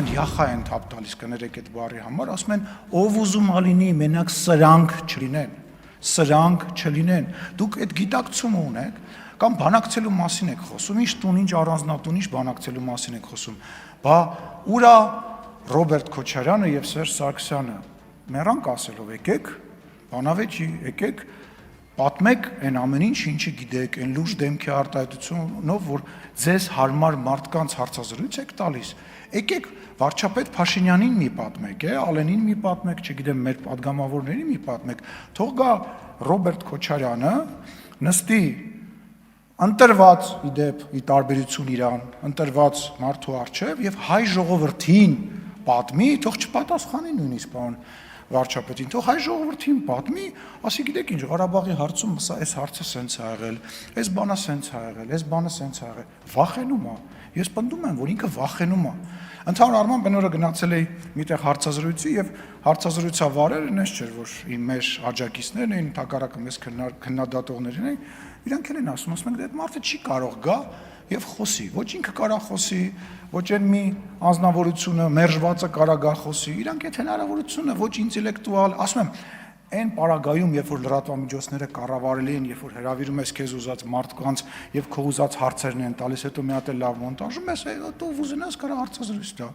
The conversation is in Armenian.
Յախա են թափ տալիս կներեք այդ բառի համար, ասում են ով ուզում ալինի, մենակ սրանք չլինեն, դուք այդ գիտակցումը ունեք, կամ բանակցելու մասին եք խոսում, ինչ տուն, ինչ առանձնատուն, ինչ բանակցելու մասին եք խոսում, բա ուրա Ռոբերտ Քոչարյանը եւ Սերժ Սարգսյանը մեռանք ասելով եկեք, բանավեճի եկեք, պատմեք այն ամեն ինչը գիտեք, այն լուրջ դեմքի արտահայտությունով, որ ձեզ հարմար մարդկանց հարցազրույց եք տալիս, եկեք վարչապետ Փաշինյանին մի պատմեք, Ալենին մի պատմեք, չգիտեմ, մեր падգամավորներին մի պատմեք, թող գա Ռոբերտ Քոչարյանը, նստի ընտրված իդեպ ի տարբերություն իրան, ընտրված մարդու առջև եւ հայ ժողովրդին պատմի, թող չպատասխանի նույնիսկ պարոն վարչապետին, թող հայ ժողովրդին պատմի, ասի գիտեք ինչ, Ղարաբաղի հարցում այս հարցը սենց ա եղել, այս բանը սենց ա եղել, այս բանը սենց ա եղել, վախենում ա, ես պնդում եմ, որ ինքը վախենում ա, ընդհանուր առմամբ այն օրը գնացել էի միտեղ հարցազրույցի եւ հարցազրույցավարերը այնպես չէր, որ մեր աջակիցներն էին, հակառակը մեզ քննադատողներն էին, իրանք էլ են ասում ենք, այդ մարդը չի կարող գա եւ խոսի, ոչ ինքը կարող խոսի, ոչ այն մի անձնավորությունը մերժվածը կարող գա խոսի, իրանք այդ հնարավորությունը ոչ ինտելեկտուալ, ասում եմ, այն պարագայում, երբ որ լրատվամիջոցները կառավարելի են, երբ որ հրավիրում ես քեզ ուզած մարդկանց եւ քո ուզած հարցերն են տալիս, հետո մի հատ էլ լավ մոնտաժում ես, դու ուզենաս կարող հարցազրույց տա։